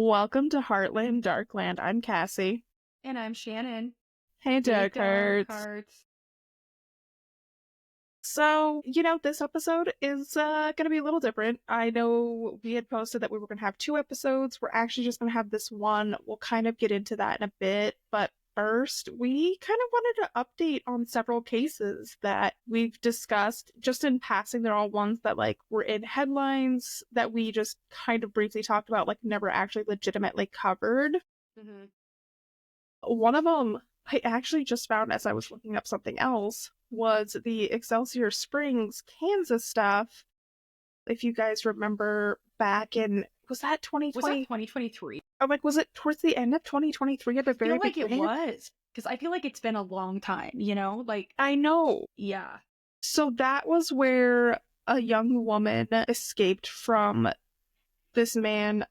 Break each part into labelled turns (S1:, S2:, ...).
S1: Welcome to Heartland Darkland. I'm Cassie.
S2: And I'm Shannon.
S1: Hey,
S2: Hey,
S1: Dark
S2: Dark
S1: Hearts.
S2: Hearts.
S1: So, this episode is gonna be a little different. I know we had posted that we were gonna have two episodes. We're actually just gonna have this one. We'll kind of get into that in a bit, but first, we kind of wanted to update on several cases that we've discussed. Just in passing, they're all ones that were in headlines that we just kind of briefly talked about, never actually legitimately covered.
S2: Mm-hmm.
S1: One of them I actually just found as I was looking up something else was the Excelsior Springs, Kansas stuff. If you guys remember back in, was that
S2: Was that
S1: 2020?
S2: 2023?
S1: Was it towards the end of 2023 at the
S2: I
S1: very
S2: feel like
S1: beginning?
S2: it was. Because I feel like it's been a long time,
S1: I know.
S2: Yeah.
S1: So that was where a young woman escaped from this man,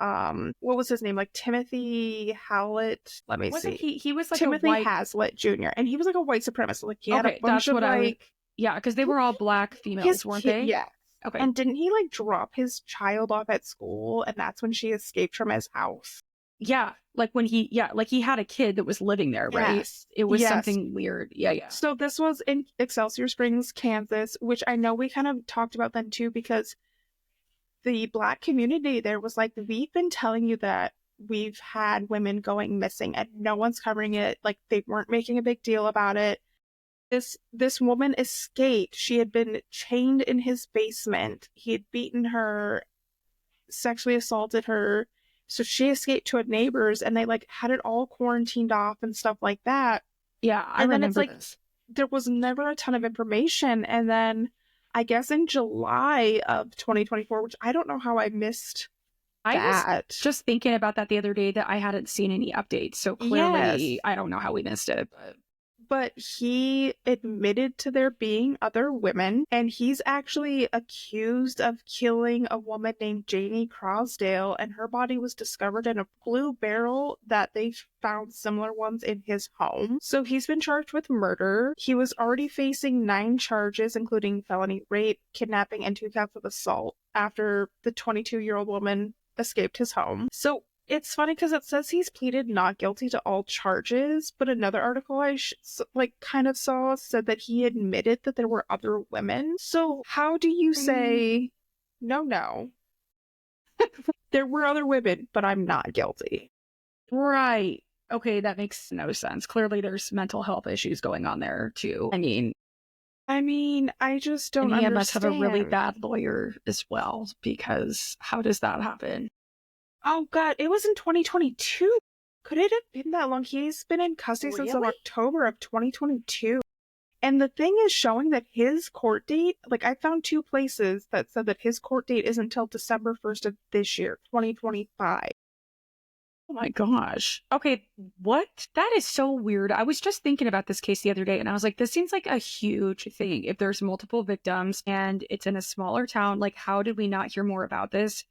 S1: what was his name? Timothy Howlett. Let me
S2: Wasn't
S1: see.
S2: he was like
S1: Timothy
S2: a white...
S1: Hazlitt Jr. And he was a white supremacist. He had a
S2: Okay,
S1: bunch
S2: that's
S1: of
S2: what I was... Yeah, because they were all black females, weren't they?
S1: Yeah.
S2: Okay.
S1: And didn't he drop his child off at school, and that's when she escaped from his house?
S2: Yeah, he had a kid that was living there, right?
S1: Yes.
S2: It was
S1: Yes.
S2: something weird. Yeah.
S1: So this was in Excelsior Springs, Kansas, which I know we kind of talked about then too, because the Black community there was we've been telling you that we've had women going missing and no one's covering it. They weren't making a big deal about it. This woman escaped. She had been chained in his basement. He had beaten her, sexually assaulted her. So she escaped to a neighbor's, and they had it all quarantined off and stuff like that.
S2: Yeah, I remember this.
S1: There was never a ton of information. And then I guess in July of 2024, which I don't know how I missed
S2: I
S1: that.
S2: was just thinking about that the other day, that I hadn't seen any updates. So clearly,
S1: Yes.
S2: I don't know how we missed it.
S1: But he admitted to there being other women, and he's actually accused of killing a woman named Janie Crosdale, and her body was discovered in a blue barrel that they found similar ones in his home. So he's been charged with murder. He was already facing 9 charges, including felony rape, kidnapping, and 2 counts of assault after the 22-year-old woman escaped his home. So it's funny because it says he's pleaded not guilty to all charges, but another article I kind of saw said that he admitted that there were other women. So how do you say, no, there were other women, but I'm not guilty?
S2: Right. Okay, that makes no sense. Clearly, there's mental health issues going on there, too. I mean,
S1: I just don't understand.
S2: And he must have a really bad lawyer as well, because how does that happen?
S1: Oh, God, it was in 2022. Could it have been that long? He's been in custody since October of 2022. And the thing is showing that his court date, I found 2 places that said that his court date is until December 1st of this year, 2025.
S2: Oh my gosh. Okay, what? That is so weird. I was just thinking about this case the other day, and I was like, this seems like a huge thing. If there's multiple victims and it's in a smaller town, how did we not hear more about this?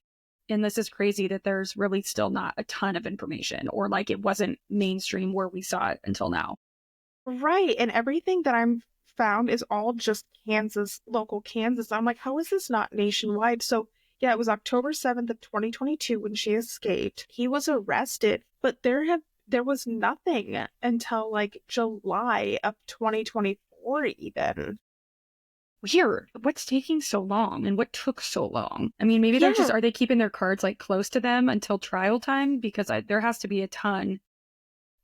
S2: And this is crazy that there's really still not a ton of information, or it wasn't mainstream where we saw it until now.
S1: Right. And everything that I'm found is all just Kansas, local Kansas. I'm like, how is this not nationwide? So yeah, it was October 7th of 2022 when she escaped. He was arrested, but there was nothing until July of 2024 even.
S2: Weird. What's taking so long, and what took so long? I mean, maybe are they keeping their cards close to them until trial time? Because there has to be a ton.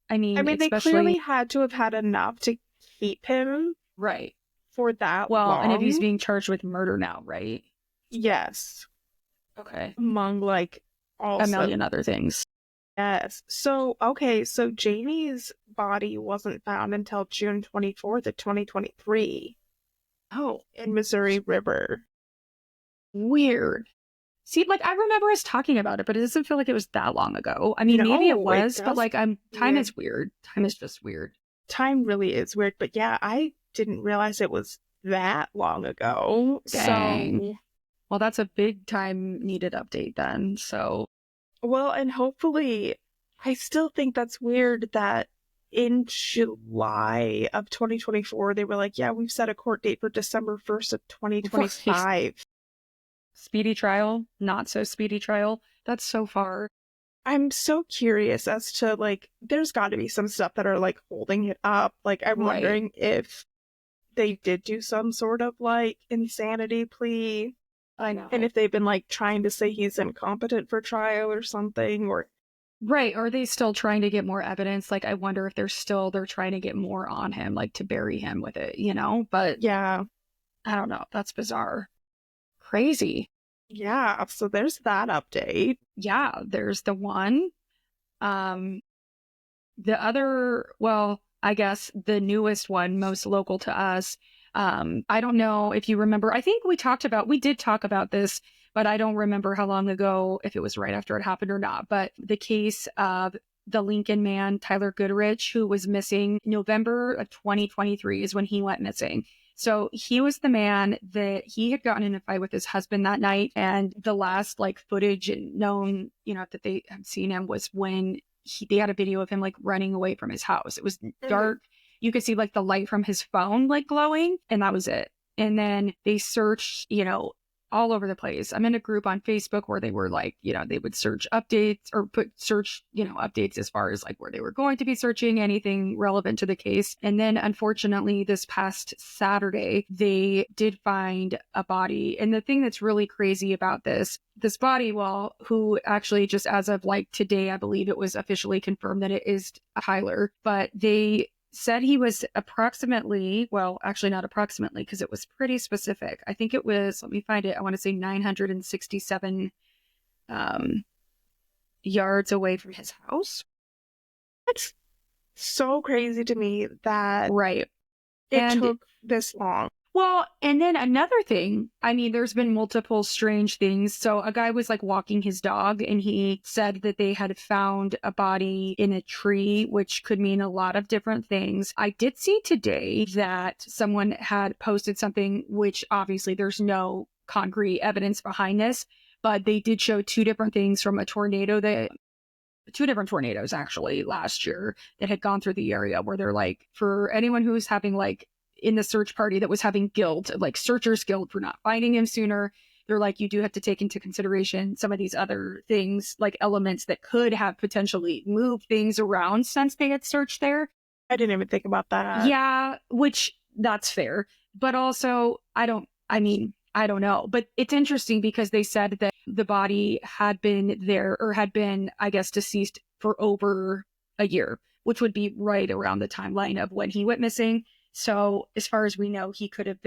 S2: I mean,
S1: they clearly had to have had enough to keep him
S2: right
S1: for that long.
S2: Well, and if he's being charged with murder now, right?
S1: Yes.
S2: Okay.
S1: Among also
S2: a million other things.
S1: Yes. So Jamie's body wasn't found until June 24th of 2023.
S2: Oh,
S1: in Missouri River.
S2: Weird. See, I remember us talking about it, but it doesn't feel like it was that long ago. I mean, maybe it was, but time is weird. Time is just weird.
S1: Time really is weird, but yeah, I didn't realize it was that long ago.
S2: Dang.
S1: So,
S2: well, that's a big time needed update then. So,
S1: well, and hopefully, I still think that's weird that in July of 2024, they were like, yeah, we've set a court date for December 1st of 2025.
S2: Speedy trial, not so speedy trial. That's so far.
S1: I'm so curious as to, like, there's got to be some stuff that are, like, holding it up. Like, I'm
S2: Right.
S1: wondering if they did do some sort of, like, insanity plea,
S2: I
S1: and
S2: know.
S1: if they've been, like, trying to say he's incompetent for trial or something, or
S2: Right. Are they still trying to get more evidence? Like, I wonder if they're trying to get more on him, like to bury him with it, you know? But
S1: yeah.
S2: I don't know. That's bizarre. Crazy.
S1: Yeah, so there's that update.
S2: Yeah. There's the one. Um, the other, well, I guess the newest one, most local to us. I don't know if you remember. I think we did talk about this, but I don't remember how long ago, if it was right after it happened or not. But the case of the Lincoln man, Tyler Goodrich, who was missing November of 2023 is when he went missing. So he was the man that he had gotten in a fight with his husband that night. And the last like footage and known, that they had seen him was when they had a video of him like running away from his house. It was
S1: Mhm.
S2: dark. You could see like the light from his phone like glowing, and that was it. And then they searched, all over the place. I'm in a group on Facebook where they were like, they would search updates or search, updates as far as like where they were going to be searching anything relevant to the case. And then unfortunately, this past Saturday, they did find a body. And the thing that's really crazy about this body, well, who actually just as of like today, I believe it was officially confirmed that it is Tyler, but they said he was approximately, well, actually not approximately, because it was pretty specific. I think it was, let me find it. I want to say 967 um, yards away from his house.
S1: It's so crazy to me that
S2: Right.
S1: it
S2: And
S1: took this long.
S2: well, and then another thing, I mean, there's been multiple strange things. So a guy was like walking his dog and he said that they had found a body in a tree, which could mean a lot of different things. I did see today that someone had posted something, which obviously there's no concrete evidence behind this, but they did show two different tornadoes actually last year that had gone through the area where they're like, for anyone who's having like in the search party that was having guilt, like searchers guilt for not finding him sooner, they're like, you do have to take into consideration some of these other things, like elements that could have potentially moved things around since they had searched there.
S1: I didn't even think about that.
S2: Yeah, which that's fair. But also, I don't know. But it's interesting because they said that the body had been there or had been, I guess, deceased for over a year, which would be right around the timeline of when he went missing. So, as far as we know, he could have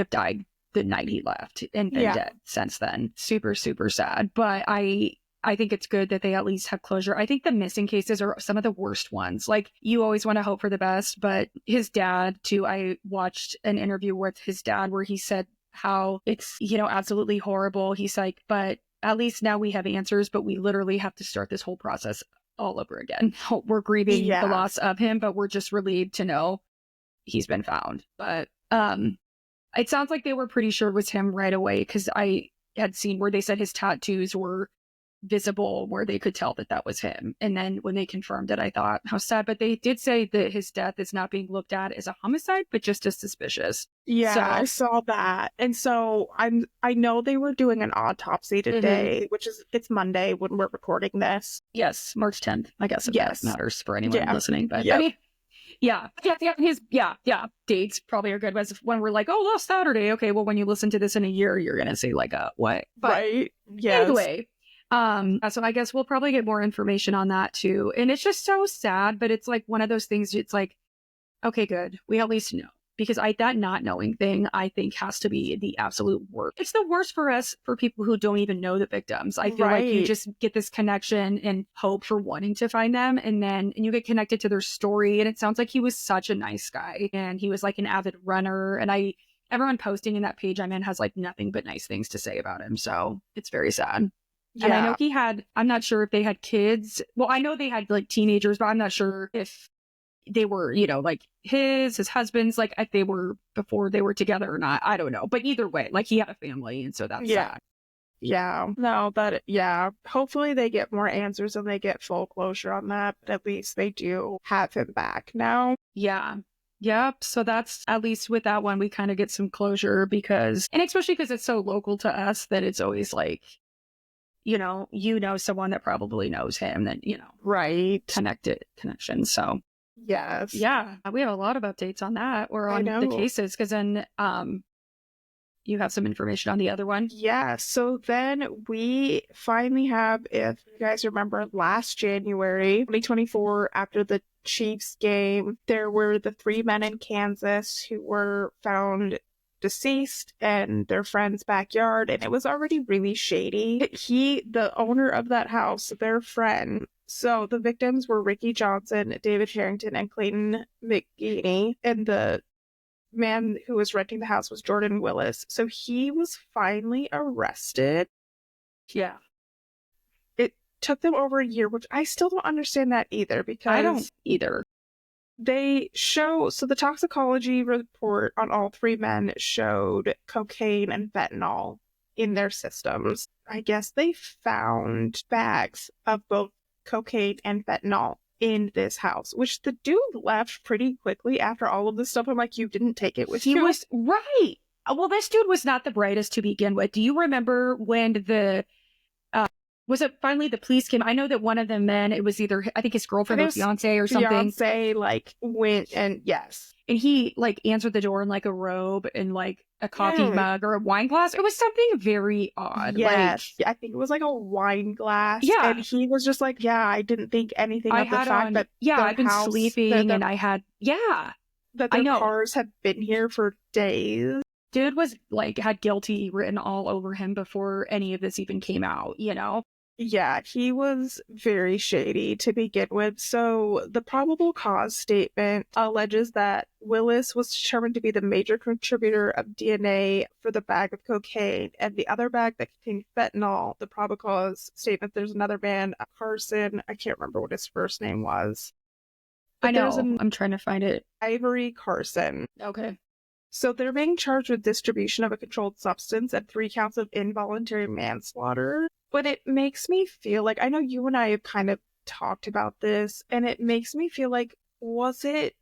S2: died the night he left and been
S1: Yeah.
S2: dead since then. Super, super sad. But I think it's good that they at least have closure. I think the missing cases are some of the worst ones. Like you always want to hope for the best, but his dad too, I watched an interview with his dad where he said how it's, absolutely horrible. He's like, but at least now we have answers, but we literally have to start this whole process all over again. We're grieving the
S1: Yeah.
S2: loss of him, but we're just relieved to know he's been found. But it sounds like they were pretty sure it was him right away because I had seen where they said his tattoos were visible, where they could tell that that was him. And then when they confirmed it, I thought, how sad. But they did say that his death is not being looked at as a homicide, but just as suspicious.
S1: Yeah, I
S2: So,
S1: saw that. And so I know they were doing an autopsy
S2: mhm.
S1: today, which is it's Monday when we're recording this.
S2: Yes, March 10th. I guess if that
S1: Yes.
S2: matters for anyone
S1: Yeah.
S2: listening. But I
S1: Yep.
S2: mean, yeah. Dates probably are good. As when we're like, oh, last Saturday. Okay, well, when you listen to this in a year, you're gonna say like, what? But
S1: Right. Yes.
S2: anyway, so I guess we'll probably get more information on that too. And it's just so sad, but it's like one of those things. It's like, okay, good. We at least know because that not knowing thing, I think has to be the absolute worst. It's the worst for us, for people who don't even know the victims. I feel like you
S1: Right.
S2: just get this connection and hope for wanting to find them. And you get connected to their story. And it sounds like he was such a nice guy and he was like an avid runner. And everyone posting in that page I'm in has like nothing but nice things to say about him. So it's very sad. And I know
S1: Yeah.
S2: I'm not sure if they had kids. Well, I know they had like teenagers, but I'm not sure if they were, like his husband's, like if they were before they were together or not. I don't know. But either way, like he had a family. And so that's
S1: Yeah.
S2: sad.
S1: Yeah. No, that yeah. Hopefully they get more answers and they get full closure on that, but at least they do have him back now.
S2: Yeah. Yep. So that's at least with that one, we kind of get some closure and especially because it's so local to us that it's always like, you know someone that probably knows him, that,
S1: Right.
S2: connection. So
S1: Yes.
S2: yeah, we have a lot of updates on that or
S1: I
S2: on the
S1: know.
S2: cases, because then you have some information on the other one.
S1: Yeah, so then we finally have, if you guys remember, last January 2024, after the Chiefs game, there were the three men in Kansas who were found deceased in their friend's backyard, and it was already really shady. The owner of that house, their friend, so the victims were Ricky Johnson, David Harrington, and Clayton McGeaney, and the man who was renting the house was Jordan Willis. So he was finally arrested.
S2: Yeah.
S1: It took them over a year, which I still don't understand that either,
S2: I don't
S1: because
S2: either.
S1: so the toxicology report on all three men showed cocaine and fentanyl in their systems. I guess they found bags of both cocaine and fentanyl in this house, which the dude left pretty quickly after all of this stuff. I'm like, you didn't take it with
S2: He
S1: you?
S2: was right. Well, this dude was not the brightest to begin with. Do you remember when was it finally the police came? I know that one of the men, it was either, I think his girlfriend or fiance or something.
S1: Fiance, like, went and yes.
S2: And he like answered the door in like a robe and like a coffee mug or a wine glass. It was something very odd.
S1: Yes. I think it was like a wine glass.
S2: Yeah.
S1: And he was just like, yeah, I didn't think anything of the fact that
S2: I've been sleeping and I had,
S1: that their cars had been here for days.
S2: Dude was like, had guilty written all over him before any of this even came out,
S1: Yeah, he was very shady to begin with. So the probable cause statement alleges that Willis was determined to be the major contributor of DNA for the bag of cocaine, and the other bag that contained fentanyl. The probable cause statement, there's another man, Carson, I can't remember what his first name was.
S2: I know, I'm trying to find it.
S1: Ivory Carson.
S2: Okay.
S1: So they're being charged with distribution of a controlled substance and 3 counts of involuntary manslaughter. But it makes me feel like, I know you and I have kind of talked about this, and it makes me feel like, was it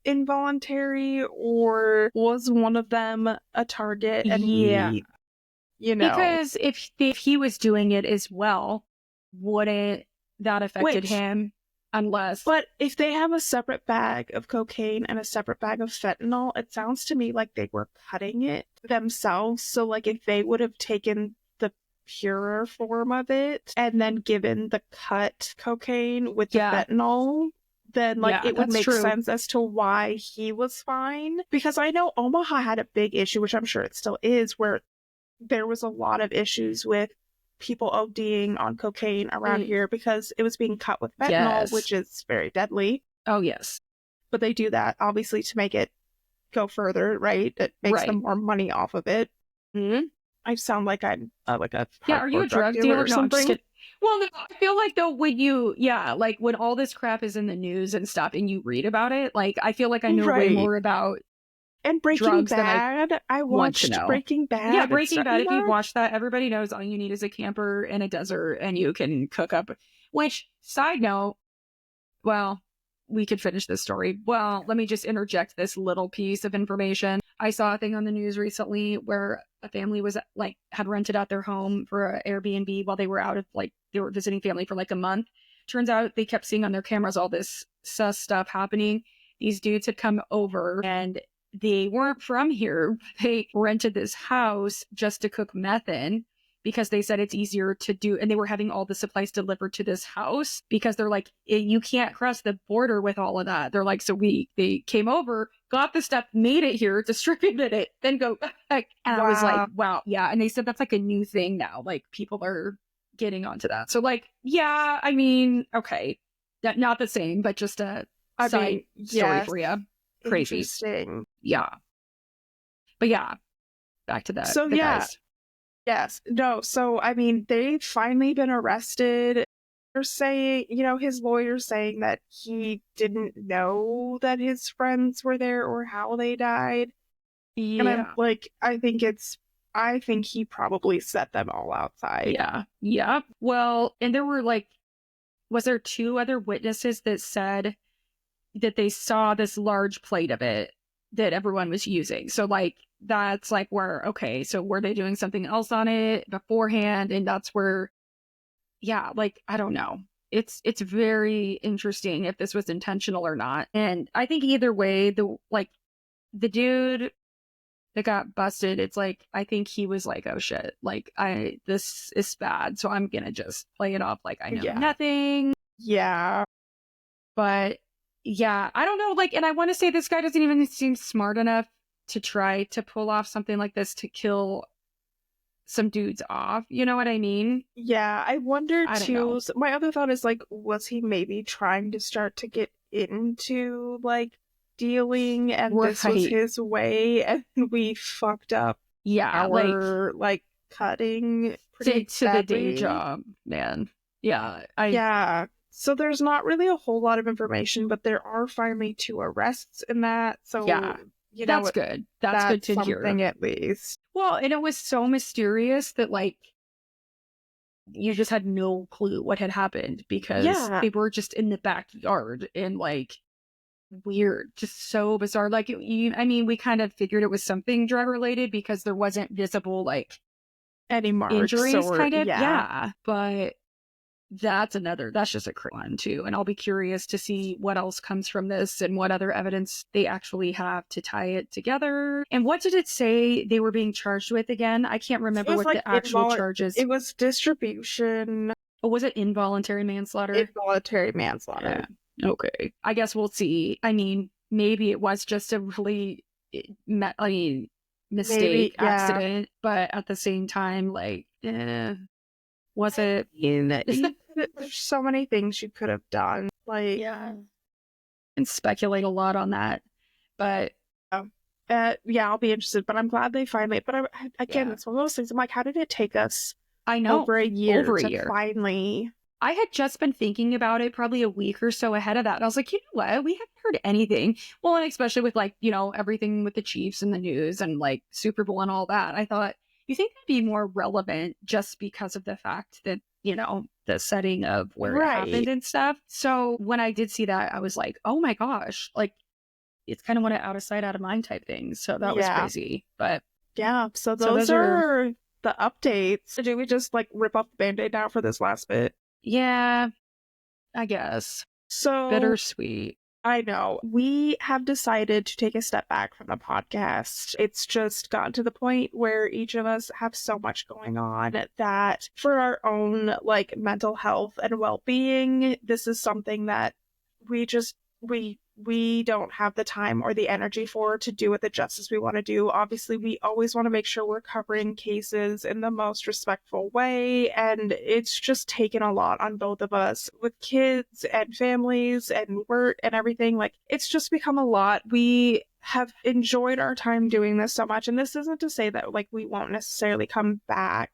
S1: involuntary, or was one of them a target? And he,
S2: because if he was doing it as well, wouldn't that affected him? But
S1: if they have a separate bag of cocaine and a separate bag of fentanyl, it sounds to me like they were cutting it themselves. So like if they would have taken the purer form of it and then given the cut cocaine with the fentanyl, then it would make sense as to why he was fine. Because I know Omaha had a big issue, which I'm sure it still is, where there was a lot of issues with people ODing on cocaine around here because it was being cut with fentanyl, which is very deadly.
S2: Oh, yes.
S1: But they do that, obviously, to make it go further, right? It makes them more money off of it.
S2: Mm-hmm.
S1: I sound like I'm like a
S2: are you a drug dealer or something? Well, no, I feel like though like when all this crap is in the news and stuff and you read about it, like I feel like I know way more about
S1: and Breaking Bad. I watched Breaking Bad.
S2: Yeah, Breaking Bad. If you watch that, everybody knows all you need is a camper and a desert and you can cook up. Which, side note, well, we could finish this story. Well, let me just interject this little piece of information. I saw a thing on the news recently where a family was like had rented out their home for an Airbnb while they were out of they were visiting family for like a month. Turns out they kept seeing on their cameras all this sus stuff happening. These dudes had come over and they weren't from here. They rented this house just to cook meth in because they said it's easier to do. And they were having all the supplies delivered to this house because they're like, you can't cross the border with all of that. They're like, so they came over, got the stuff, made it here, distributed it, then go back. And I was like, wow. Yeah. And they said that's like a new thing now. Like people are getting onto that. So like, yeah, I mean, okay. Not the same, but just a side story for you. Crazy.
S1: Interesting.
S2: Yeah. But yeah, back to that.
S1: So guys. Yes. No. So, I mean, they've finally been arrested. They're saying, his lawyer's saying that he didn't know that his friends were there or how they died. Yeah. And I'm like, I think he probably set them all outside.
S2: Yeah. Yeah. Well, and there were was there 2 other witnesses that said that they saw this large plate of it that everyone was using. So that's where, okay, so were they doing something else on it beforehand? And that's where yeah, like, I don't know. It's very interesting if this was intentional or not. And I think either way, the dude that got busted, it's like, I think he was like, oh shit, like, this is bad. So I'm gonna just play it off like I know
S1: Yeah.
S2: nothing.
S1: Yeah.
S2: But yeah, I don't know. Like, and I want to say this guy doesn't even seem smart enough to try to pull off something like this to kill some dudes off. You know what I mean?
S1: Yeah, I wonder
S2: I don't know.
S1: too. My other thought is like, was he maybe trying to start to get into like dealing and this was
S2: Right.
S1: his way and we fucked up
S2: Yeah. Like,
S1: our like cutting pretty
S2: to the day
S1: badly?
S2: job, man. Yeah.
S1: Yeah. So there's not really a whole lot of information, but there are finally two arrests in that. So,
S2: Yeah.
S1: you know,
S2: That's good. That's good
S1: that's
S2: to hear.
S1: something at least.
S2: Well, and it was so mysterious that, like, you just had no clue what had happened because
S1: Yeah.
S2: they were just in the backyard and, like, weird, just so bizarre. Like, I mean, we kind of figured it was something drug related because there wasn't visible, like,
S1: Any marks
S2: injuries,
S1: or,
S2: kind of.
S1: yeah.
S2: Yeah. But that's just a crazy one, too. And I'll be curious to see what else comes from this and what other evidence they actually have to tie it together. And what did it say they were being charged with again? I can't
S1: It
S2: remember
S1: was
S2: what
S1: like
S2: the actual charges.
S1: it was distribution,
S2: Oh, was it involuntary manslaughter?
S1: involuntary manslaughter.
S2: Yeah. Okay. I guess we'll see. I mean, maybe it was just a really, I mean,
S1: Maybe,
S2: mistake,
S1: yeah.
S2: accident, but at the same time, like, was
S1: I
S2: it?
S1: mean, there's so many things you could have done. Like,
S2: Yeah. And speculate a lot on that. But
S1: yeah, I'll be interested, but I'm glad they finally, but again,
S2: yeah,
S1: it's one of those things. I'm like, how did it take us
S2: I know.
S1: over a year
S2: Over a
S1: to
S2: year.
S1: finally?
S2: I had just been thinking about it probably a week or so ahead of that. And I was like, you know what? We haven't heard anything. Well, and especially with, like, everything with the Chiefs and the news and, like, Super Bowl and all that. I thought, you think that'd be more relevant just because of the fact that, the setting of where it happened
S1: Right.
S2: and stuff. So when I did see that, I was like, oh my gosh, like, it's kind of one of out of sight, out of mind type things. So that was
S1: Yeah.
S2: crazy. But
S1: Yeah. So
S2: so
S1: those
S2: those are,
S1: are the updates. Do we just like rip off the band-aid now for this last bit?
S2: yeah, I guess
S1: So
S2: bittersweet.
S1: I know. We have decided to take a step back from the podcast. It's just gotten to the point where each of us have so much going on that for our own like mental health and well-being, this is something that we just we don't have the time or the energy for to do it the justice we want to do. Obviously, we always want to make sure we're covering cases in the most respectful way, and it's just taken a lot on both of us with kids and families and work and everything. Like, it's just become a lot. We have enjoyed our time doing this so much, and this isn't to say that like we won't necessarily come back,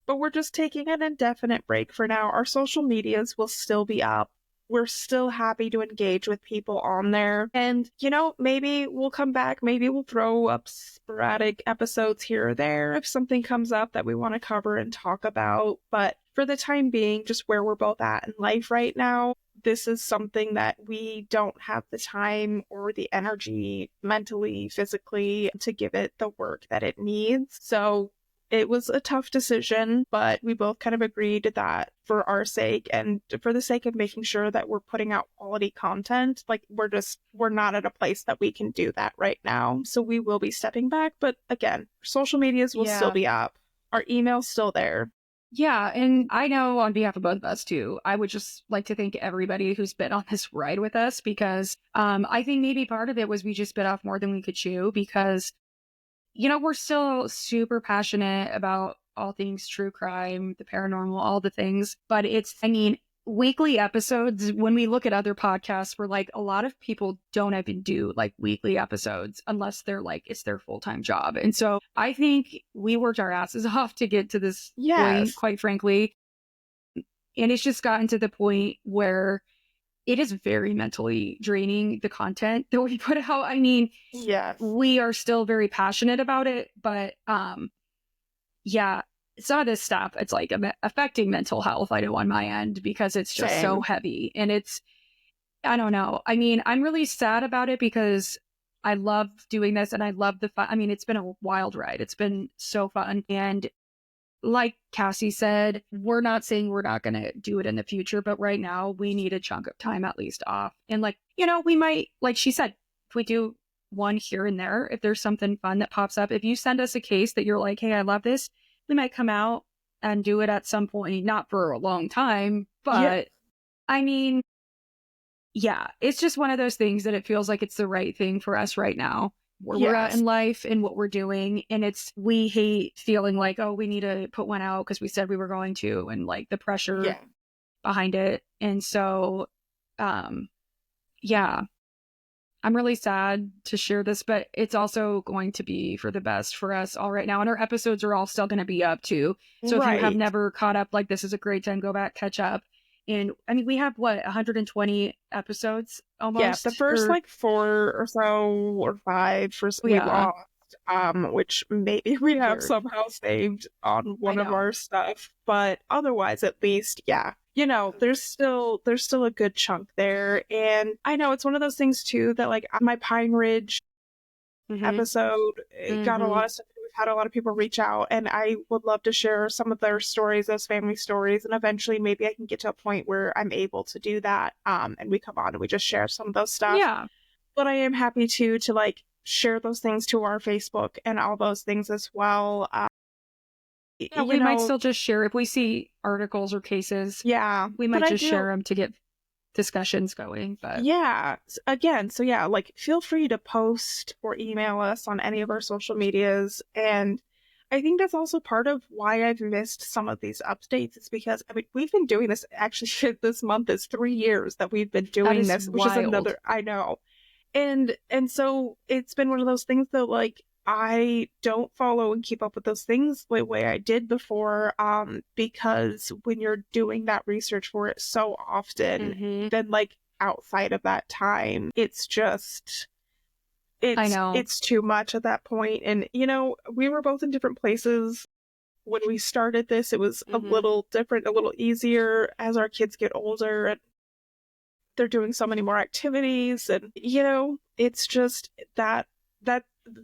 S1: but we're just taking an indefinite break for now. Our social medias will still be up. We're still happy to engage with people on there. And, maybe we'll come back. Maybe we'll throw up sporadic episodes here or there if something comes up that we want to cover and talk about. But for the time being, just where we're both at in life right now, this is something that we don't have the time or the energy mentally, physically to give it the work that it needs. So it was a tough decision, but we both kind of agreed that for our sake and for the sake of making sure that we're putting out quality content, like we're not at a place that we can do that right now. So we will be stepping back, but again, social medias will still
S2: Yeah.
S1: be up. Our email's still there.
S2: Yeah, and I know on behalf of both of us too, I would just like to thank everybody who's been on this ride with us because I think maybe part of it was we just bit off more than we could chew because we're still super passionate about all things true crime, the paranormal, all the things. But I mean, weekly episodes, when we look at other podcasts, we're like, a lot of people don't even do like weekly episodes unless they're like, it's their full time job. And so I think we worked our asses off to get to this point,
S1: Yes.
S2: quite frankly. And it's just gotten to the point where it is very mentally draining, the content that we put out. I mean,
S1: Yes.
S2: we are still very passionate about it, but yeah, some of this stuff, it's like affecting mental health, I know, on my end, because it's just so
S1: Same.
S2: heavy. And I don't know. I mean, I'm really sad about it because I love doing this and I love the fun. I mean, it's been a wild ride. It's been so fun. And like Cassie said, we're not saying we're not going to do it in the future, but right now we need a chunk of time at least off. And like, we might, like she said, if we do one here and there, if there's something fun that pops up, if you send us a case that you're like, hey, I love this, we might come out and do it at some point, not for a long time, but I mean, yeah, it's just one of those things that it feels like it's the right thing for us right now, where we're at in life and what we're doing. And we hate feeling like, oh, we need to put one out because we said we were going to, and like the pressure behind it. And so, yeah, I'm really sad to share this, but it's also going to be for the best for us all right now. And our episodes are all still going to be up too. So if you have never caught up, like this is a great time, go back, catch up. And I mean, we have 120 episodes almost.
S1: Yeah, the first like 4 or so or 5 we lost, which maybe we have somehow saved on one of our stuff. But otherwise, at least, there's still a good chunk there. And I know it's one of those things too that like my Pine Ridge episode got a lot of stuff. We've had a lot of people reach out, and I would love to share some of their stories, those family stories, and eventually maybe I can get to a point where I'm able to do that, and we come on and we just share some of those stuff.
S2: Yeah.
S1: But I am happy to like share those things to our Facebook and all those things as well.
S2: We might still just share if we see articles or cases.
S1: Yeah.
S2: We might just share them to get discussions going. But
S1: again, so like feel free to post or email us on any of our social medias. And I think that's also part of why I've missed some of these updates. It's because we've been doing this, actually this month is 3 years that we've been doing this, which is another, I know. And so it's been one of those things that like I don't follow and keep up with those things the way I did before, because when you're doing that research for it so often, then like outside of that time, it's just, it's too much at that point. And, we were both in different places when we started this. It was a little different, a little easier as our kids get older and they're doing so many more activities. And, it's just that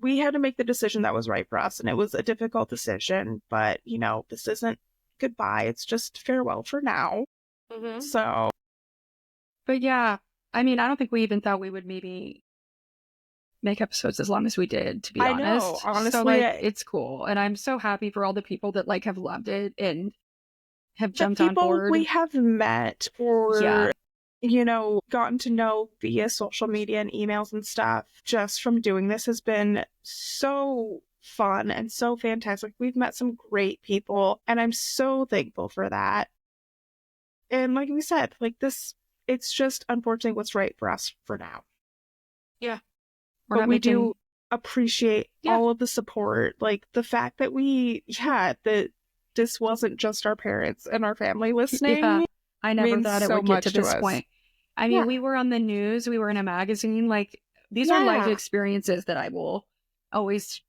S1: we had to make the decision that was right for us, and it was a difficult decision, but this isn't goodbye, it's just farewell for now. So,
S2: but yeah, I mean, I don't think we even thought we would maybe make episodes as long as we did, to be honest.
S1: Know, honestly,
S2: so like it's cool, and I'm so happy for all the people that like have loved it and have jumped on board.
S1: We have met or gotten to know via social media and emails and stuff just from doing this has been so fun and so fantastic. We've met some great people, and I'm so thankful for that. And like we said, like this, it's just unfortunately what's right for us for now.
S2: Yeah.
S1: But we do appreciate all of the support, like the fact that that this wasn't just our parents and our family listening.
S2: Yeah. I never thought it would get to this point. I mean, we were on the news, we were in a magazine, like these are life experiences that I will always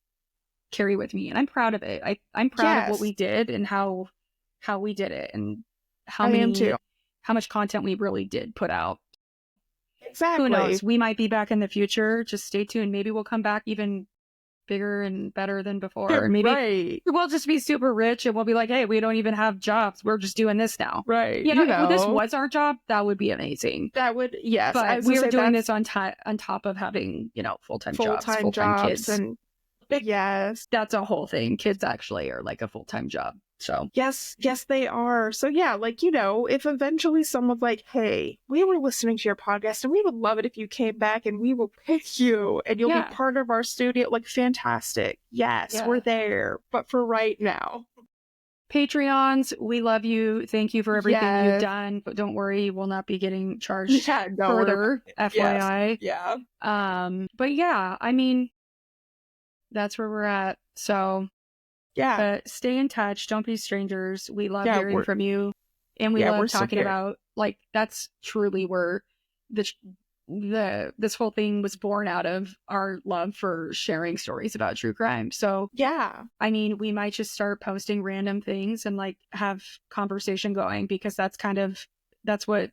S2: carry with me, and I'm proud of it. I'm proud of what we did and how we did it, and how much content we really did put out.
S1: Exactly.
S2: Who knows? We might be back in the future. Just stay tuned. Maybe we'll come back even bigger and better than before. Or maybe we'll just be super rich and we'll be like, hey, we don't even have jobs. We're just doing this now.
S1: Right.
S2: If this was our job, that would be amazing.
S1: That would, yes.
S2: But we were doing this on top of having, full-time jobs, full-time kids.
S1: And yes.
S2: That's a whole thing. Kids actually are like a full-time job. So
S1: yes, they are. So yeah, like, if eventually someone's like, hey, we were listening to your podcast and we would love it if you came back and we will pick you and you'll be part of our studio, like, fantastic. Yes, we're there. But for right now,
S2: Patreons, we love you. Thank you for everything you've done. But don't worry, we'll not be getting charged further, FYI.
S1: Yes.
S2: But yeah, I mean, that's where we're at. So but stay in touch. Don't be strangers. We love hearing from you. And we love talking about, like, that's truly where this whole thing was born out of, our love for sharing stories about true crime. So I mean, we might just start posting random things and like have conversation going, because that's what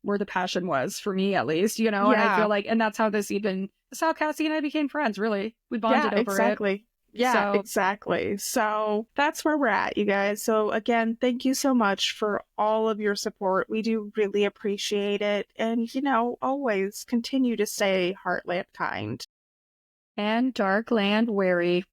S2: where the passion was for me, at least, and I feel like, and that's how how Cassie and I became friends, really. We bonded over it.
S1: Yeah,
S2: So,
S1: exactly. So that's where we're at, you guys. So again, thank you so much for all of your support. We do really appreciate it. And, always continue to stay Heartland kind.
S2: and Dark Land wary.